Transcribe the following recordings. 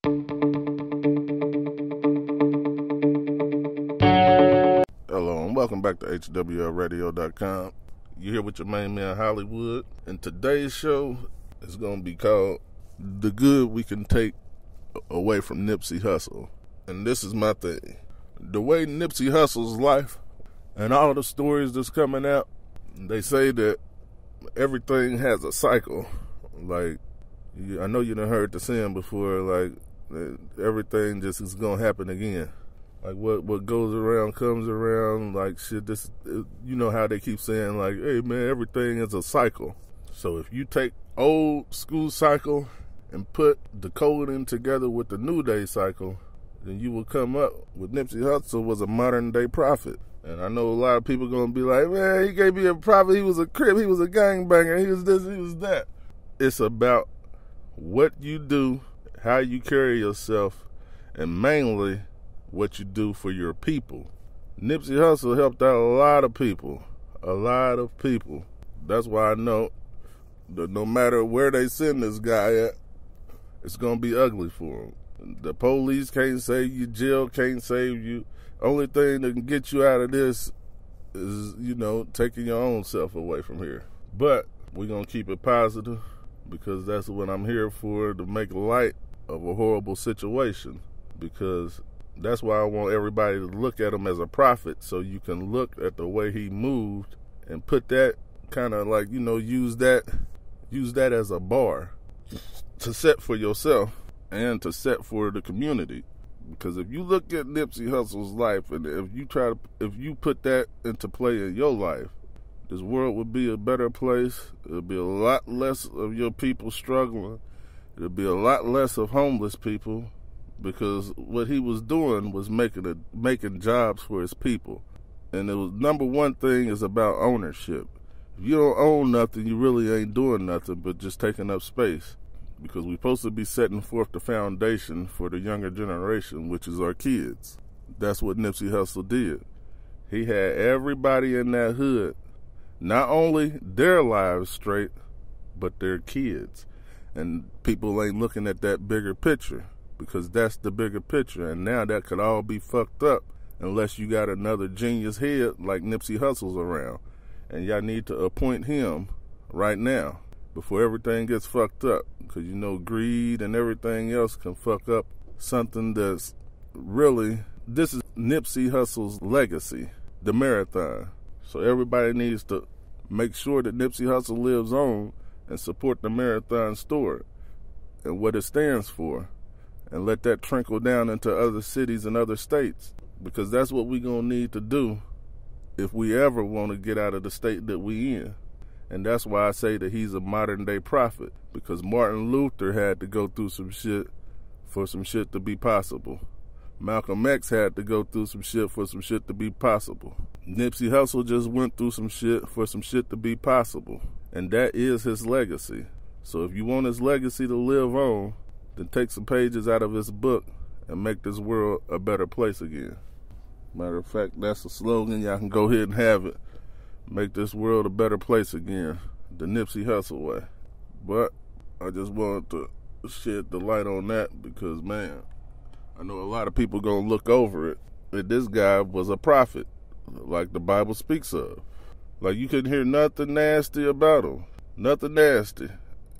Hello and welcome back to HWLRADIO.com. You're here with your main man Hollywood, and today's show is going to be called The Good We Can Take Away from Nipsey Hussle. And this is my thing. The way Nipsey Hussle's life and all the stories that's coming out, they say that everything has a cycle. Like, I know you done heard the saying before, like, everything just is going to happen again. Like, what goes around comes around. Like, shit, this, you know how they keep saying, like, hey, man, everything is a cycle. So if you take old school cycle and put the coding together with the new day cycle, then you will come up with Nipsey Hussle was a modern day prophet. And I know a lot of people going to be like, man, he can't be a prophet. He was a crip. He was a gangbanger. He was this, he was that. It's about what you do, how you carry yourself, and mainly what you do for your people. Nipsey Hussle helped out a lot of people. That's why I know that no matter where they send this guy at, it's going to be ugly for him. The police can't save you. Jail can't save you. Only thing that can get you out of this is, taking your own self away from here. But we're going to keep it positive because that's what I'm here for, to make light of a horrible situation. Because that's why I want everybody to look at him as a prophet, so you can look at the way he moved and put that kind of like, use that as a bar to set for yourself and to set for the community. Because if you look at Nipsey Hussle's life, and if you put that into play in your life, this world would be a better place. It'll be a lot less of your people struggling. It'll be a lot less of homeless people. Because what he was doing was making jobs for his people. And it was, number one thing is about ownership. If you don't own nothing, you really ain't doing nothing but just taking up space. Because we're supposed to be setting forth the foundation for the younger generation, which is our kids. That's what Nipsey Hussle did. He had everybody in that hood, not only their lives straight, but their kids. And people ain't looking at that bigger picture. Because that's the bigger picture, and now that could all be fucked up unless you got another genius head like Nipsey Hussle's around. And y'all need to appoint him right now before everything gets fucked up. Because greed and everything else can fuck up something that's really, this is Nipsey Hussle's legacy, the marathon. So everybody needs to make sure that Nipsey Hussle lives on and support the marathon store and what it stands for. And let that trickle down into other cities and other states. Because that's what we're going to need to do if we ever want to get out of the state that we in. And that's why I say that he's a modern day prophet. Because Martin Luther had to go through some shit for some shit to be possible. Malcolm X had to go through some shit for some shit to be possible. Nipsey Hussle just went through some shit for some shit to be possible. And that is his legacy. So if you want his legacy to live on, then take some pages out of his book and make this world a better place again. Matter of fact, that's the slogan. Y'all can go ahead and have it. Make this world a better place again. The Nipsey Hussle way. But I just wanted to shed the light on that because, man, I know a lot of people going to look over it. That this guy was a prophet, like the Bible speaks of. Like, you couldn't hear nothing nasty about him. Nothing nasty.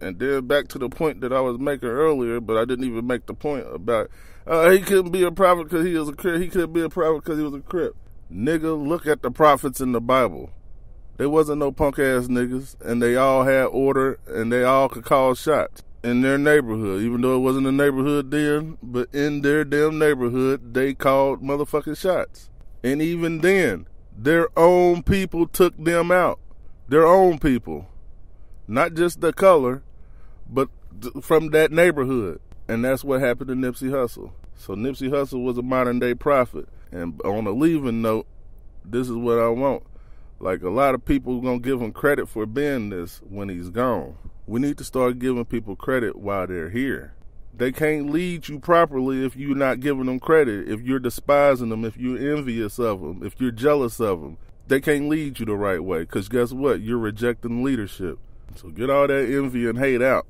And then back to the point that I was making earlier, but I didn't even make the point about he couldn't be a prophet because he was a crip. He couldn't be a prophet because he was a crip. Nigga, look at the prophets in the Bible. There wasn't no punk ass niggas, and they all had order, and they all could call shots in their neighborhood, even though it wasn't a neighborhood then, but in their damn neighborhood, they called motherfucking shots. And even then, their own people took them out. Their own people. Not just the color, but from that neighborhood. And that's what happened to Nipsey Hussle. So Nipsey Hussle was a modern day prophet. And on a leaving note, this is what I want. Like, a lot of people going to give him credit for being this when he's gone. We need to start giving people credit while they're here. They can't lead you properly if you're not giving them credit, if you're despising them, if you're envious of them, if you're jealous of them. They can't lead you the right way because guess what? You're rejecting leadership. So get all that envy and hate out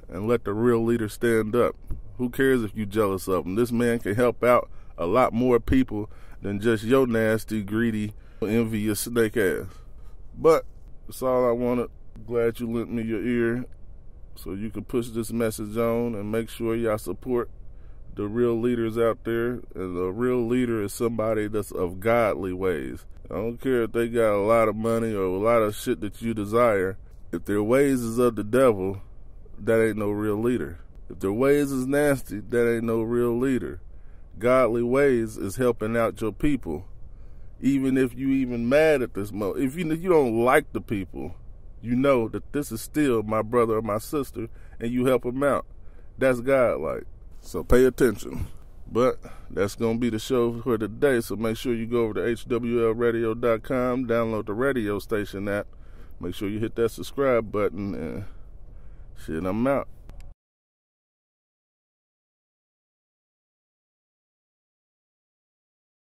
and let the real leader stand up. Who cares if you jealous of him? This man can help out a lot more people than just your nasty, greedy, envious snake ass. But that's all I wanted. Glad you lent me your ear so you can push this message on and make sure y'all support the real leaders out there. And a real leader is somebody that's of godly ways. I don't care if they got a lot of money or a lot of shit that you desire. If their ways is of the devil, that ain't no real leader. If their ways is nasty, that ain't no real leader. Godly ways is helping out your people. Even if you even mad at this moment, if you don't like the people, you know that this is still my brother or my sister, and you help them out. That's God-like. So pay attention. But that's going to be the show for today, so make sure you go over to HWLRADIO.COM, download the radio station app, make sure you hit that subscribe button, and shit, I'm out.